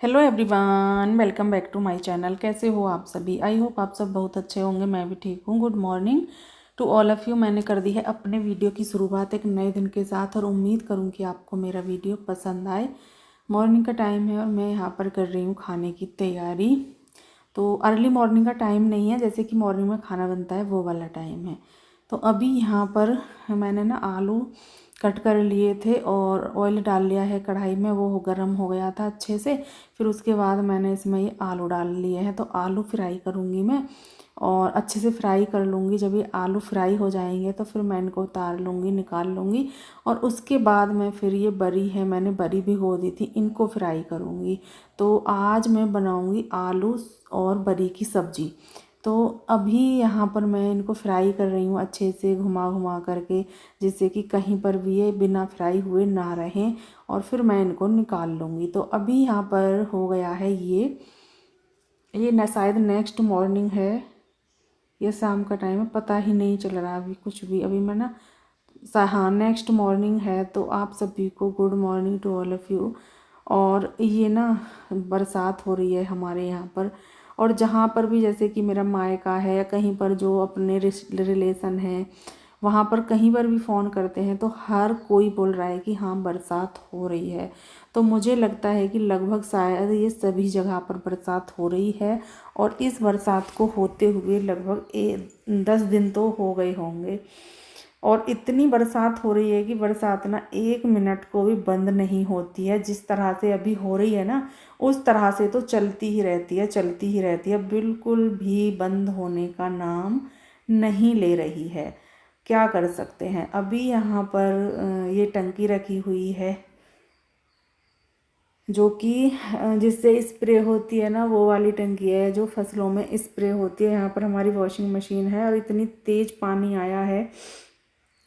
Hello everyone, welcome back to my channel. कैसे हो आप सभी? आई होप आप सब बहुत अच्छे होंगे। मैं भी ठीक हूँ। Good morning to all of you. मैंने कर दी है अपने वीडियो की शुरुआत एक नए दिन के साथ और उम्मीद करूँ कि आपको मेरा वीडियो पसंद आए। मॉर्निंग का टाइम है और मैं यहाँ पर कर रही हूँ खाने की तैयारी। तो अर्ली मॉर्निंग का टाइम नहीं है, जैसे कि मॉर्निंग में खाना बनता है वो वाला टाइम है। तो अभी यहाँ पर मैंने ना आलू कट कर लिए थे और ऑयल डाल लिया है कढ़ाई में। वो गर्म हो गया था अच्छे से। फिर उसके बाद मैंने इसमें ये आलू डाल लिए हैं। तो आलू फ्राई करूँगी मैं और अच्छे से फ्राई कर लूँगी। जब ये आलू फ्राई हो जाएंगे तो फिर मैं इनको उतार लूँगी, निकाल लूँगी। और उसके बाद मैं फिर ये बरी है, मैंने बरी भिगो दी थी, इनको फ्राई करूँगी। तो आज मैं बनाऊँगी आलू और बरी की सब्ज़ी। तो अभी यहाँ पर मैं इनको फ्राई कर रही हूँ अच्छे से घुमा घुमा करके, जिससे कि कहीं पर भी ये बिना फ्राई हुए ना रहें। और फिर मैं इनको निकाल लूँगी। तो अभी यहाँ पर हो गया है ये न शायद नेक्स्ट मॉर्निंग है या शाम का टाइम है, पता ही नहीं चल रहा अभी कुछ भी। अभी मैं ना हाँ नेक्स्ट मॉर्निंग है। तो आप सभी को good morning to all of you. और ये ना बरसात हो रही है हमारे यहाँ पर। और जहाँ पर भी जैसे कि मेरा मायका है या कहीं पर जो अपने रिलेशन है, वहाँ पर कहीं पर भी फ़ोन करते हैं तो हर कोई बोल रहा है कि हाँ बरसात हो रही है। तो मुझे लगता है कि लगभग शायद ये सभी जगह पर बरसात हो रही है। और इस बरसात को होते हुए लगभग 10 दिन तो हो गए होंगे। और इतनी बरसात हो रही है कि बरसात ना 1 मिनट को भी बंद नहीं होती है। जिस तरह से अभी हो रही है ना, उस तरह से तो चलती ही रहती है, चलती ही रहती है, बिल्कुल भी बंद होने का नाम नहीं ले रही है। क्या कर सकते हैं। अभी यहाँ पर ये टंकी रखी हुई है जो कि जिससे स्प्रे होती है ना, वो वाली टंकी है जो फसलों में स्प्रे होती है। यहाँ पर हमारी वॉशिंग मशीन है और इतनी तेज़ पानी आया है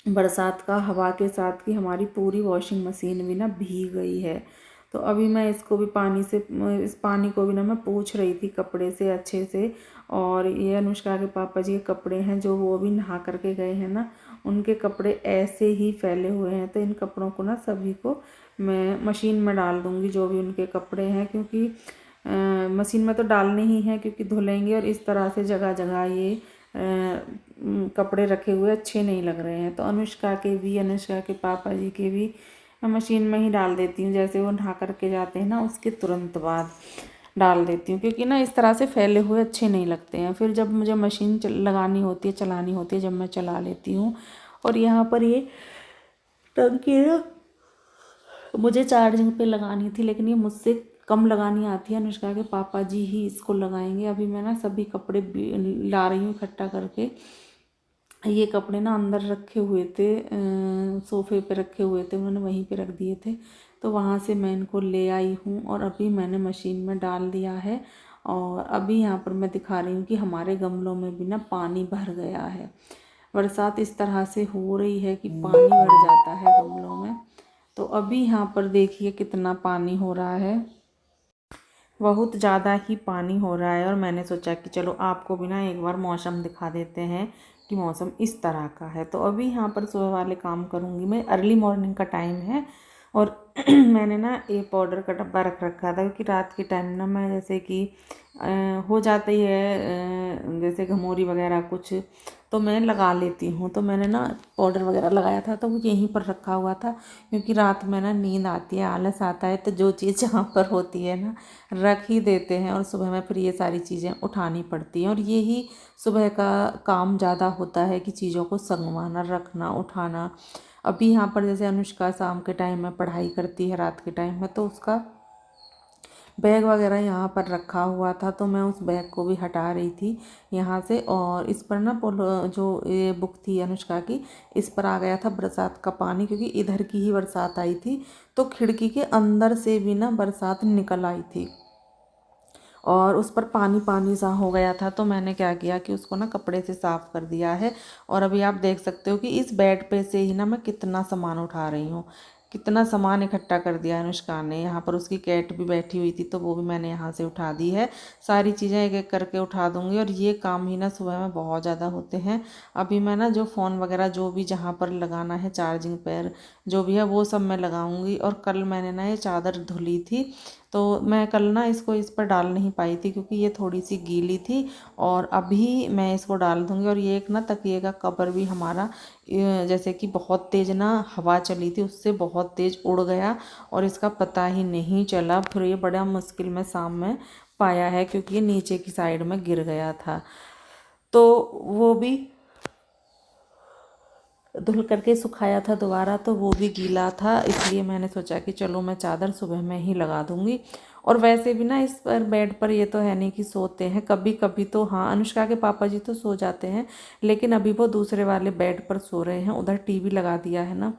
बरसात का हवा के साथ कि हमारी पूरी वॉशिंग मशीन भी ना भीग गई है। तो अभी मैं इसको भी पानी से, इस पानी को भी ना मैं पोंछ रही थी कपड़े से अच्छे से। और ये अनुष्का के पापा जी के कपड़े हैं जो वो भी नहा करके गए हैं ना, उनके कपड़े ऐसे ही फैले हुए हैं। तो इन कपड़ों को ना सभी को मैं मशीन में डाल दूँगी, जो भी उनके कपड़े हैं, क्योंकि मशीन में तो डालने ही हैं क्योंकि धुलेंगे। और इस तरह से जगह जगह ये कपड़े रखे हुए अच्छे नहीं लग रहे हैं। तो अनुष्का के पापा जी के भी मैं मशीन में ही डाल देती हूँ। जैसे वो नहा करके जाते हैं ना, उसके तुरंत बाद डाल देती हूँ, क्योंकि ना इस तरह से फैले हुए अच्छे नहीं लगते हैं। फिर जब मुझे मशीन लगानी होती है, चलानी होती है, जब मैं चला लेती हूँ। और यहाँ पर ये टंकी ना मुझे चार्जिंग पे लगानी थी, लेकिन ये मुझसे कम लगानी आती है। अनुष्का के पापा जी ही इसको लगाएंगे। अभी मैं ना सभी कपड़े ला रही हूँ इकट्ठा करके। ये कपड़े ना अंदर रखे हुए थे, सोफ़े पे रखे हुए थे, उन्होंने वहीं पे रख दिए थे। तो वहाँ से मैं इनको ले आई हूँ और अभी मैंने मशीन में डाल दिया है। और अभी यहाँ पर मैं दिखा रही हूँ कि हमारे गमलों में भी ना पानी भर गया है। बरसात इस तरह से हो रही है कि पानी भर जाता है गमलों में। तो अभी यहाँ पर देखिए कितना पानी हो रहा है, बहुत ज़्यादा ही पानी हो रहा है। और मैंने सोचा कि चलो आपको भी ना एक बार मौसम दिखा देते हैं कि मौसम इस तरह का है। तो अभी यहाँ पर सुबह वाले काम करूँगी मैं, अर्ली मॉर्निंग का टाइम है। और मैंने ना एक पाउडर का डब्बा रख रखा था, क्योंकि रात के टाइम ना मैं जैसे कि हो जाती है जैसे घमौरी वगैरह कुछ, तो मैं लगा लेती हूँ। तो मैंने ना पाउडर वगैरह लगाया था तो वो यहीं पर रखा हुआ था, क्योंकि रात में ना नींद आती है, आलस आता है। तो जो चीज़ जहाँ पर होती है ना रख ही देते हैं, और सुबह में फिर ये सारी चीज़ें उठानी पड़ती हैं। और यही सुबह का काम ज़्यादा होता है कि चीज़ों को संगवाना, रखना, उठाना। अभी यहाँ पर जैसे अनुष्का शाम के टाइम में पढ़ाई करती है, रात के टाइम में, तो उसका बैग वगैरह यहाँ पर रखा हुआ था। तो मैं उस बैग को भी हटा रही थी यहाँ से। और इस पर ना जो ये बुक थी अनुष्का की, इस पर आ गया था बरसात का पानी, क्योंकि इधर की ही बरसात आई थी। तो खिड़की के अंदर से भी ना बरसात निकल आई थी और उस पर पानी पानी सा हो गया था। तो मैंने क्या किया कि उसको ना कपड़े से साफ़ कर दिया है। और अभी आप देख सकते हो कि इस बेड पे से ही ना मैं कितना सामान उठा रही हूँ, कितना सामान इकट्ठा कर दिया अनुष्का ने। यहाँ पर उसकी कैट भी बैठी हुई थी, तो वो भी मैंने यहाँ से उठा दी है। सारी चीज़ें एक एक करके उठा दूँगी। और ये काम ही ना सुबह में बहुत ज़्यादा होते हैं। अभी मैं ना जो फ़ोन वगैरह जो भी जहाँ पर लगाना है, चार्जिंग पर जो भी है वो सब मैं लगाऊँगी। और कल मैंने ना ये चादर धुली थी, तो मैं कल ना इसको इस पर डाल नहीं पाई थी क्योंकि ये थोड़ी सी गीली थी, और अभी मैं इसको डाल दूँगी। और ये एक ना तकिए का कवर भी हमारा जैसे कि बहुत तेज़ ना हवा चली थी, उससे बहुत तेज़ उड़ गया और इसका पता ही नहीं चला। फिर ये बड़ा मुश्किल में शाम में पाया है क्योंकि ये नीचे की साइड में गिर गया था। तो वो भी धुल करके सुखाया था दोबारा, तो वो भी गीला था, इसलिए मैंने सोचा कि चलो मैं चादर सुबह में ही लगा दूंगी। और वैसे भी ना इस पर बेड पर ये तो है नहीं कि सोते हैं, कभी कभी तो हाँ, अनुष्का के पापा जी तो सो जाते हैं, लेकिन अभी वो दूसरे वाले बेड पर सो रहे हैं। उधर टीवी लगा दिया है ना,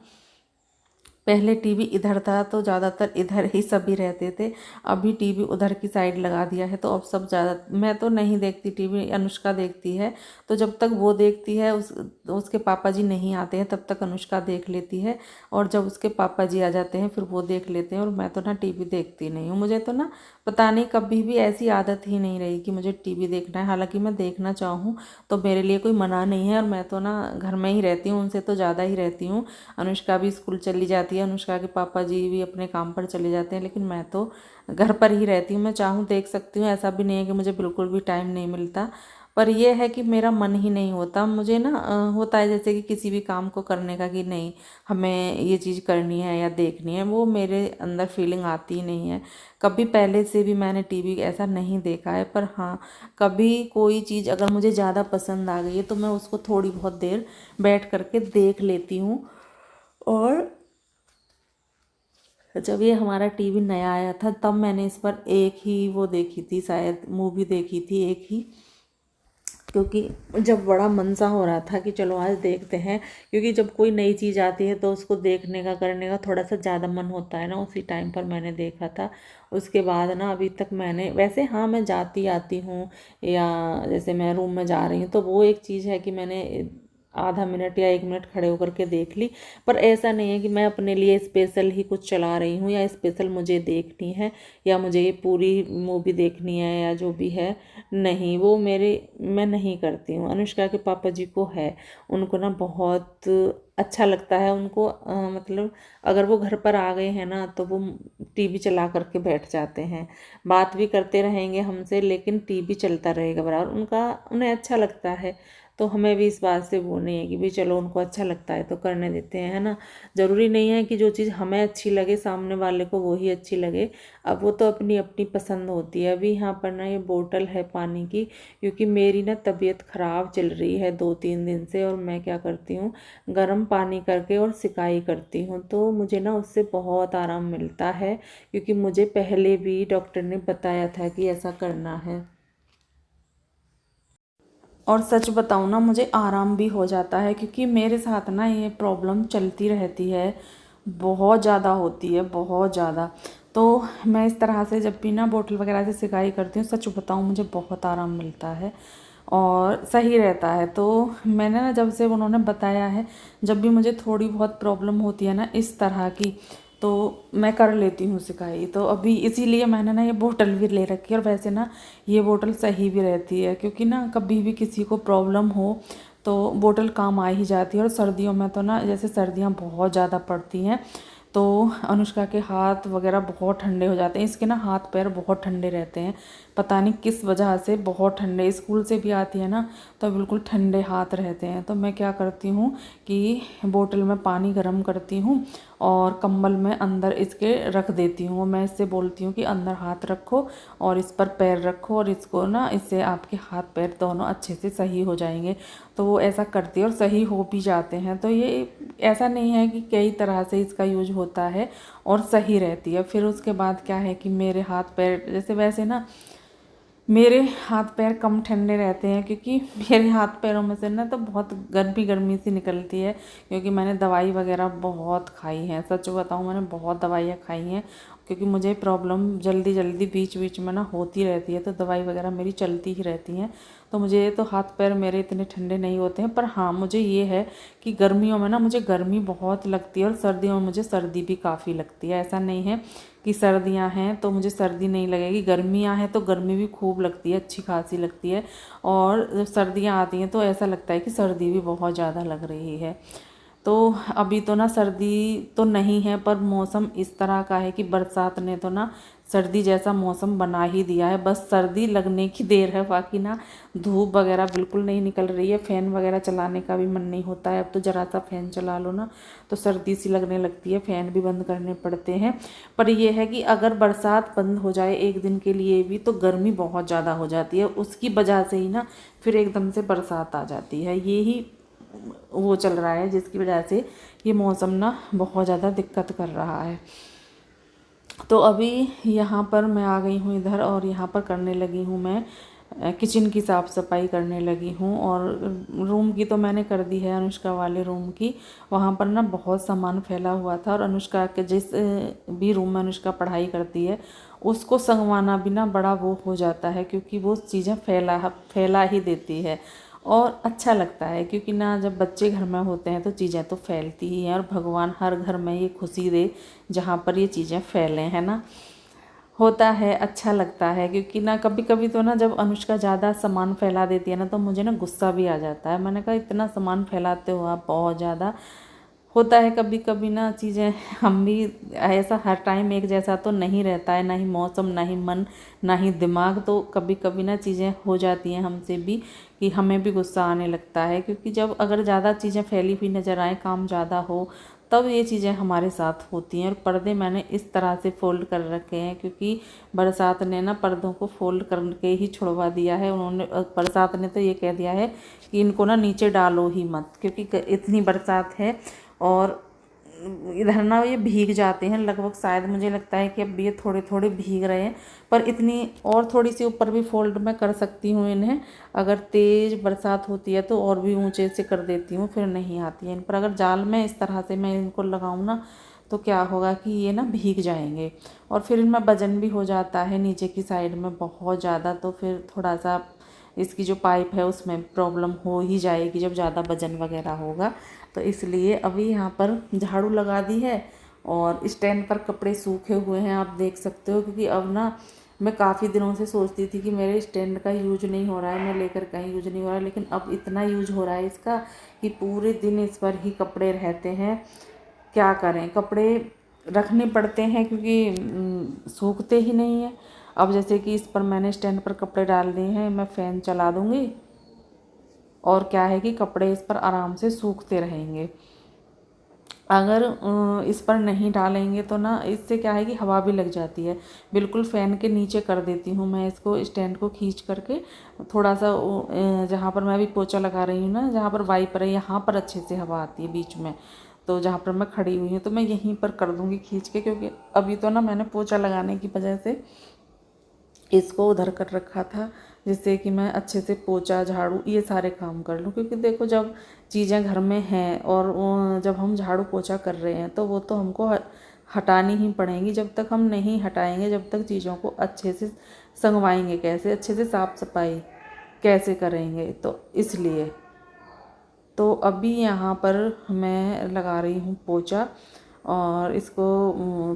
पहले टीवी इधर था तो ज़्यादातर इधर ही सभी रहते थे, अभी टीवी उधर की साइड लगा दिया है तो अब सब ज़्यादा, मैं तो नहीं देखती टीवी, अनुष्का देखती है। तो जब तक वो देखती है, उसके पापा जी नहीं आते हैं तब तक अनुष्का देख लेती है, और जब उसके पापा जी आ जाते हैं फिर वो देख लेते हैं। और मैं तो ना टीवी देखती नहीं हूँ, मुझे तो ना पता नहीं कभी भी ऐसी आदत ही नहीं रही कि मुझे टीवी देखना है। हालांकि मैं देखना चाहूँ तो मेरे लिए कोई मना नहीं है, और मैं तो ना घर में ही रहती हूँ, उनसे तो ज़्यादा ही रहती हूँ। अनुष्का भी स्कूल चली जाती है, अनुष्का के पापा जी भी अपने काम पर चले जाते हैं, लेकिन मैं तो घर पर ही रहती हूँ। मैं चाहूँ देख सकती हूँ, ऐसा भी नहीं है कि मुझे बिल्कुल भी टाइम नहीं मिलता, पर यह है कि मेरा मन ही नहीं होता। मुझे ना होता है जैसे कि किसी भी काम को करने का कि नहीं हमें ये चीज़ करनी है या देखनी है, वो मेरे अंदर फीलिंग आती ही नहीं है। कभी पहले से भी मैंने टीवी ऐसा नहीं देखा है, पर हाँ, कभी कोई चीज़ अगर मुझे ज़्यादा पसंद आ गई है तो मैं उसको थोड़ी बहुत देर बैठ करके देख लेती हूँ। और जब ये हमारा टीवी नया आया था तब मैंने इस पर एक ही वो देखी थी, शायद मूवी देखी थी एक ही, क्योंकि जब बड़ा मन सा हो रहा था कि चलो आज देखते हैं, क्योंकि जब कोई नई चीज़ आती है तो उसको देखने का करने का थोड़ा सा ज़्यादा मन होता है ना, उसी टाइम पर मैंने देखा था। उसके बाद ना अभी तक मैंने, वैसे हाँ मैं जाती आती हूँ, या जैसे मैं रूम में जा रही हूँ तो वो एक चीज़ है कि मैंने आधा मिनट या 1 मिनट खड़े होकर के देख ली, पर ऐसा नहीं है कि मैं अपने लिए स्पेशल ही कुछ चला रही हूँ या स्पेशल मुझे देखनी है या मुझे ये पूरी मूवी देखनी है या जो भी है, नहीं, वो मैं नहीं करती हूँ। अनुष्का के पापा जी को है, उनको ना बहुत अच्छा लगता है उनको, मतलब अगर वो घर पर आ गए हैं ना तो वो टीवी चला करके बैठ जाते हैं, बात भी करते रहेंगे हमसे लेकिन टीवी चलता रहेगा बराबर, उन्हें अच्छा लगता है। तो हमें भी इस बात से वो नहीं है कि भाई चलो उनको अच्छा लगता है तो करने देते हैं, है ना। ज़रूरी नहीं है कि जो चीज़ हमें अच्छी लगे सामने वाले को वो ही अच्छी लगे, अब वो तो अपनी अपनी पसंद होती है। अभी यहाँ पर ना ये बोतल है पानी की, क्योंकि मेरी ना तबीयत ख़राब चल रही है 2-3 दिन से, और मैं क्या करती हूँ गर्म पानी करके और सिकाई करती हूँ, तो मुझे ना उससे बहुत आराम मिलता है, क्योंकि मुझे पहले भी डॉक्टर ने बताया था कि ऐसा करना है। और सच बताऊँ ना, मुझे आराम भी हो जाता है, क्योंकि मेरे साथ ना ये प्रॉब्लम चलती रहती है, बहुत ज़्यादा होती है, बहुत ज़्यादा। तो मैं इस तरह से जब भी ना बोतल वगैरह से सिकाई करती हूँ, सच बताऊँ मुझे बहुत आराम मिलता है और सही रहता है। तो मैंने ना जब से उन्होंने बताया है, जब भी मुझे थोड़ी बहुत प्रॉब्लम होती है ना इस तरह की, तो मैं कर लेती हूँ सिकाई। तो अभी इसीलिए मैंने ना ये बोतल भी ले रखी है, और वैसे ना ये बोतल सही भी रहती है, क्योंकि ना कभी भी किसी को प्रॉब्लम हो तो बोतल काम आ ही जाती है। और सर्दियों में तो ना, जैसे सर्दियाँ बहुत ज़्यादा पड़ती हैं, तो अनुष्का के हाथ वगैरह बहुत ठंडे हो जाते हैं, इसके ना हाथ पैर बहुत ठंडे रहते हैं, पता नहीं किस वजह से बहुत ठंडे, स्कूल से भी आती है ना तो बिल्कुल ठंडे हाथ रहते हैं। तो मैं क्या करती हूँ कि बोतल में पानी गर्म करती हूँ और कंबल में अंदर इसके रख देती हूँ। मैं इससे बोलती हूँ कि अंदर हाथ रखो और इस पर पैर रखो, और इसको ना, इससे आपके हाथ पैर दोनों अच्छे से सही हो जाएंगे। तो वो ऐसा करती है और सही हो भी जाते हैं। तो ये ऐसा नहीं है कि कई तरह से इसका यूज होता है और सही रहती है। फिर उसके बाद क्या है कि मेरे हाथ पैर, जैसे वैसे ना मेरे हाथ पैर कम ठंडे रहते हैं, क्योंकि मेरे हाथ पैरों में से ना तो बहुत गर्मी गर्मी सी निकलती है, क्योंकि मैंने दवाई वगैरह बहुत खाई है, सच बताऊँ मैंने बहुत दवाइयाँ खाई हैं, क्योंकि मुझे प्रॉब्लम जल्दी जल्दी बीच बीच में ना होती रहती है, तो दवाई वगैरह मेरी चलती ही रहती हैं। तो मुझे तो हाथ पैर मेरे इतने ठंडे नहीं होते हैं। पर हाँ, मुझे ये है कि गर्मियों में ना मुझे गर्मी बहुत लगती है और सर्दियों में मुझे सर्दी भी काफ़ी लगती है। ऐसा नहीं है कि सर्दियां हैं तो मुझे सर्दी नहीं लगेगी, गर्मियां हैं तो गर्मी भी खूब लगती है, अच्छी खासी लगती है। और जब सर्दियां आती हैं तो ऐसा लगता है कि सर्दी भी बहुत ज़्यादा लग रही है। तो अभी तो ना सर्दी तो नहीं है, पर मौसम इस तरह का है कि बरसात ने तो ना सर्दी जैसा मौसम बना ही दिया है। बस सर्दी लगने की देर है, बाकी ना धूप वगैरह बिल्कुल नहीं निकल रही है। फ़ैन वगैरह चलाने का भी मन नहीं होता है। अब तो ज़रा सा फ़ैन चला लो ना तो सर्दी सी लगने लगती है, फ़ैन भी बंद करने पड़ते हैं। पर यह है कि अगर बरसात बंद हो जाए एक दिन के लिए भी तो गर्मी बहुत ज़्यादा हो जाती है। उसकी वजह से ही ना फिर एकदम से बरसात आ जाती है। ये ही वो चल रहा है जिसकी वजह से ये मौसम ना बहुत ज़्यादा दिक्कत कर रहा है। तो अभी यहाँ पर मैं आ गई हूँ इधर, और यहाँ पर करने लगी हूँ मैं किचन की साफ़ सफाई करने लगी हूँ। और रूम की तो मैंने कर दी है, अनुष्का वाले रूम की। वहाँ पर ना बहुत सामान फैला हुआ था, और अनुष्का के जिस भी रूम में अनुष्का पढ़ाई करती है उसको संगवाना भी ना बड़ा वो हो जाता है, क्योंकि वो चीज़ें फैला ही देती है। और अच्छा लगता है क्योंकि ना जब बच्चे घर में होते हैं तो चीज़ें तो फैलती ही हैं, और भगवान हर घर में ये खुशी दे जहाँ पर ये चीज़ें फैलें, है ना। होता है, अच्छा लगता है, क्योंकि ना कभी कभी तो ना जब अनुष्का ज़्यादा सामान फैला देती है ना तो मुझे ना गुस्सा भी आ जाता है। मैंने कहा इतना सामान फैलाते हो आप, बहुत ज़्यादा होता है कभी कभी ना चीज़ें। हम भी ऐसा हर टाइम एक जैसा तो नहीं रहता है, ना ही मौसम, ना ही मन, ना ही दिमाग। तो कभी कभी ना चीज़ें हो जाती हैं हमसे भी कि हमें भी गुस्सा आने लगता है, क्योंकि जब अगर ज़्यादा चीज़ें फैली हुई नज़र आए, काम ज़्यादा हो, तब ये चीज़ें हमारे साथ होती हैं। और पर्दे मैंने इस तरह से फ़ोल्ड कर रखे हैं, क्योंकि बरसात ने ना पर्दों को फ़ोल्ड करके ही छुड़वा दिया है। उन्होंने बरसात ने तो ये कह दिया है कि इनको ना नीचे डालो ही मत, क्योंकि इतनी बरसात है। और इधर ना ये भीग जाते हैं लगभग, शायद मुझे लगता है कि अब ये थोड़े थोड़े भीग रहे हैं। पर इतनी और थोड़ी सी ऊपर भी फोल्ड मैं कर सकती हूँ इन्हें। अगर तेज़ बरसात होती है तो और भी ऊंचे से कर देती हूँ, फिर नहीं आती है इन पर। अगर जाल में इस तरह से मैं इनको लगाऊँ ना तो क्या होगा कि ये ना भीग जाएंगे, और फिर इनमें वजन भी हो जाता है नीचे की साइड में बहुत ज़्यादा। तो फिर थोड़ा सा इसकी जो पाइप है उसमें प्रॉब्लम हो ही जाएगी जब ज़्यादा वजन वगैरह होगा। तो इसलिए अभी यहाँ पर झाड़ू लगा दी है, और स्टैंड पर कपड़े सूखे हुए हैं, आप देख सकते हो। क्योंकि अब ना मैं काफ़ी दिनों से सोचती थी कि मेरे स्टैंड का यूज नहीं हो रहा है, मैं लेकर कहीं यूज नहीं हो रहा है, लेकिन अब इतना यूज हो रहा है इसका कि पूरे दिन इस पर ही कपड़े रहते हैं। क्या करें, कपड़े रखने पड़ते हैं क्योंकि सूखते ही नहीं हैं। अब जैसे कि इस पर मैंने स्टैंड पर कपड़े डाल दिए हैं, मैं फ़ैन चला दूँगी और क्या है कि कपड़े इस पर आराम से सूखते रहेंगे। अगर इस पर नहीं डालेंगे तो ना इससे क्या है कि हवा भी लग जाती है। बिल्कुल फ़ैन के नीचे कर देती हूँ मैं इसको, स्टैंड को खींच करके थोड़ा सा जहाँ पर मैं अभी पोछा लगा रही हूँ ना, जहाँ पर वाइपर है यहाँ पर अच्छे से हवा आती है बीच में। तो जहाँ पर मैं खड़ी हुई हूँ तो मैं यहीं पर कर दूँगी खींच के, क्योंकि अभी तो ना मैंने पोछा लगाने की वजह से इसको उधर कर रखा था, जिससे कि मैं अच्छे से पोछा झाड़ू ये सारे काम कर लूँ। क्योंकि देखो जब चीज़ें घर में हैं और जब हम झाड़ू पोछा कर रहे हैं तो वो तो हमको हटानी ही पड़ेंगी। जब तक हम नहीं हटाएंगे, जब तक चीज़ों को अच्छे से संगवाएंगे कैसे, अच्छे से साफ़ सफाई कैसे करेंगे। तो इसलिए तो अभी यहाँ पर मैं लगा रही हूँ पोछा, और इसको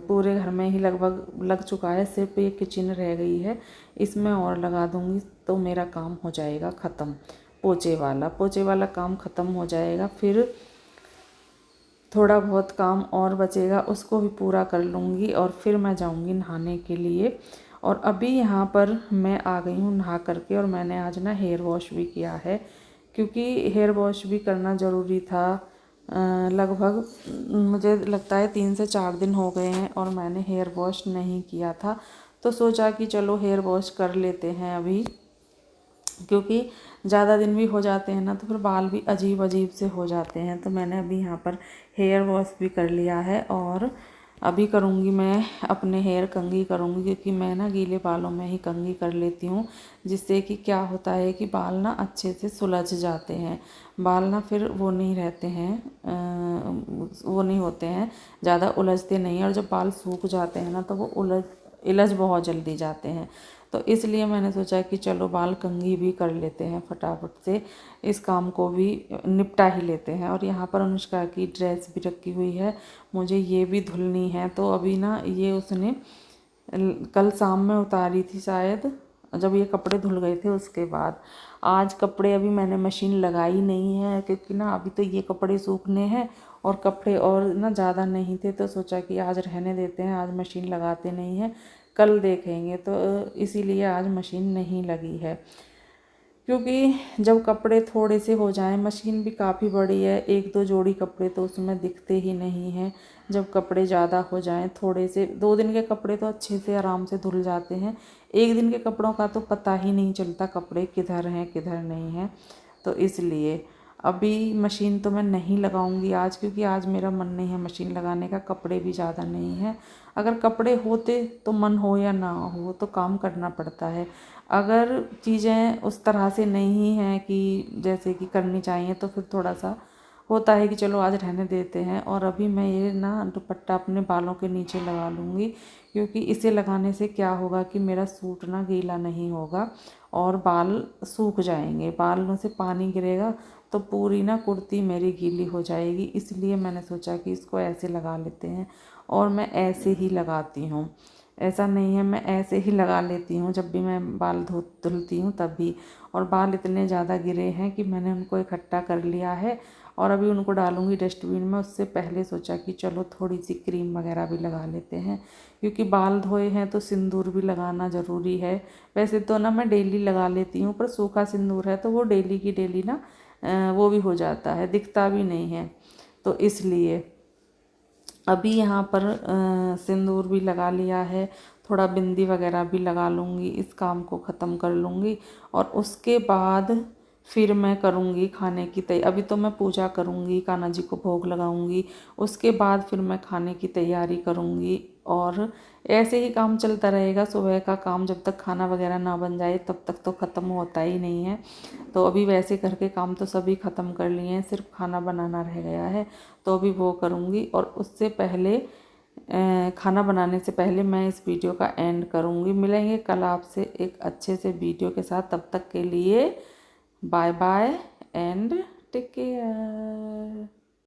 पूरे घर में ही लगभग लग चुका है, सिर्फ ये किचन रह गई है, इसमें और लगा दूँगी तो मेरा काम हो जाएगा ख़त्म। पोछे वाला काम ख़त्म हो जाएगा, फिर थोड़ा बहुत काम और बचेगा उसको भी पूरा कर लूँगी, और फिर मैं जाऊँगी नहाने के लिए। और अभी यहाँ पर मैं आ गई हूँ नहा करके, और मैंने आज ना हेयर वॉश भी किया है, क्योंकि हेयर वॉश भी करना ज़रूरी था। लगभग मुझे लगता है 3 से 4 दिन हो गए हैं और मैंने हेयर वॉश नहीं किया था। तो सोचा कि चलो हेयर वॉश कर लेते हैं अभी, क्योंकि ज़्यादा दिन भी हो जाते हैं ना तो फिर बाल भी अजीब अजीब से हो जाते हैं। तो मैंने अभी यहाँ पर हेयर वॉश भी कर लिया है, और अभी करूँगी मैं अपने हेयर कंघी करूँगी, क्योंकि मैं ना गीले बालों में ही कंघी कर लेती हूँ, जिससे कि क्या होता है कि बाल ना अच्छे से सुलझ जाते हैं। बाल ना फिर वो नहीं रहते हैं, वो नहीं होते हैं, ज़्यादा उलझते नहीं हैं। और जब बाल सूख जाते हैं ना तो वो इलझ बहुत जल्दी जाते हैं। तो इसलिए मैंने सोचा कि चलो बाल कंघी भी कर लेते हैं, फटाफट से इस काम को भी निपटा ही लेते हैं। और यहाँ पर अनुष्का की ड्रेस भी रखी हुई है, मुझे ये भी धुलनी है। तो अभी ना ये उसने कल शाम में उतारी थी शायद, जब ये कपड़े धुल गए थे उसके बाद। आज कपड़े अभी मैंने मशीन लगाई नहीं है, क्योंकि ना अभी तो ये कपड़े सूखने हैं, और कपड़े और ना ज़्यादा नहीं थे, तो सोचा कि आज रहने देते हैं, आज मशीन लगाते नहीं हैं, कल देखेंगे। तो इसीलिए आज मशीन नहीं लगी है, क्योंकि जब कपड़े थोड़े से हो जाएं, मशीन भी काफ़ी बड़ी है, 1-2 जोड़ी कपड़े तो उसमें दिखते ही नहीं हैं। जब कपड़े ज़्यादा हो जाएं, थोड़े से 2 दिन के कपड़े तो अच्छे से आराम से धुल जाते हैं, 1 दिन के कपड़ों का तो पता ही नहीं चलता कपड़े किधर हैं किधर नहीं हैं। तो इसलिए अभी मशीन तो मैं नहीं लगाऊंगी आज, क्योंकि आज मेरा मन नहीं है मशीन लगाने का, कपड़े भी ज़्यादा नहीं हैं। अगर कपड़े होते तो मन हो या ना हो तो काम करना पड़ता है। अगर चीज़ें उस तरह से नहीं हैं कि जैसे कि करनी चाहिए, तो फिर थोड़ा सा होता है कि चलो आज रहने देते हैं। और अभी मैं ये ना दुपट्टा अपने बालों के नीचे लगा लूँगी, क्योंकि इसे लगाने से क्या होगा कि मेरा सूट ना गीला नहीं होगा और बाल सूख जाएंगे, बालों से पानी गिरेगा तो पूरी ना कुर्ती मेरी गीली हो जाएगी। इसलिए मैंने सोचा कि इसको ऐसे लगा लेते हैं, और मैं ऐसे ही लगाती हूँ, ऐसा नहीं है, मैं ऐसे ही लगा लेती हूँ जब भी मैं बाल धुलती हूँ तभी। और बाल इतने ज़्यादा गिरे हैं कि मैंने उनको इकट्ठा कर लिया है और अभी उनको डालूँगी डस्टबिन में। उससे पहले सोचा कि चलो थोड़ी सी क्रीम वगैरह भी लगा लेते हैं, क्योंकि बाल धोए हैं तो सिंदूर भी लगाना ज़रूरी है। वैसे तो ना मैं डेली लगा लेती हूँ, पर सूखा सिंदूर है तो वो डेली की डेली ना वो भी हो जाता है, दिखता भी नहीं है। तो इसलिए अभी यहाँ पर सिंदूर भी लगा लिया है, थोड़ा बिंदी वगैरह भी लगा लूँगी, इस काम को ख़त्म कर लूँगी और उसके बाद फिर मैं करूँगी खाने की तैयारी। अभी तो मैं पूजा करूँगी, कान्हा जी को भोग लगाऊँगी, उसके बाद फिर मैं खाने की तैयारी करूँगी। और ऐसे ही काम चलता रहेगा, सुबह का काम जब तक खाना वगैरह ना बन जाए तब तक तो ख़त्म होता ही नहीं है। तो अभी वैसे करके काम तो सभी ख़त्म कर लिए हैं, सिर्फ खाना बनाना रह गया है, तो अभी वो करूँगी। और उससे पहले खाना बनाने से पहले मैं इस वीडियो का एंड करूँगी। मिलेंगे कल आपसे एक अच्छे से वीडियो के साथ, तब तक के लिए bye bye and take care.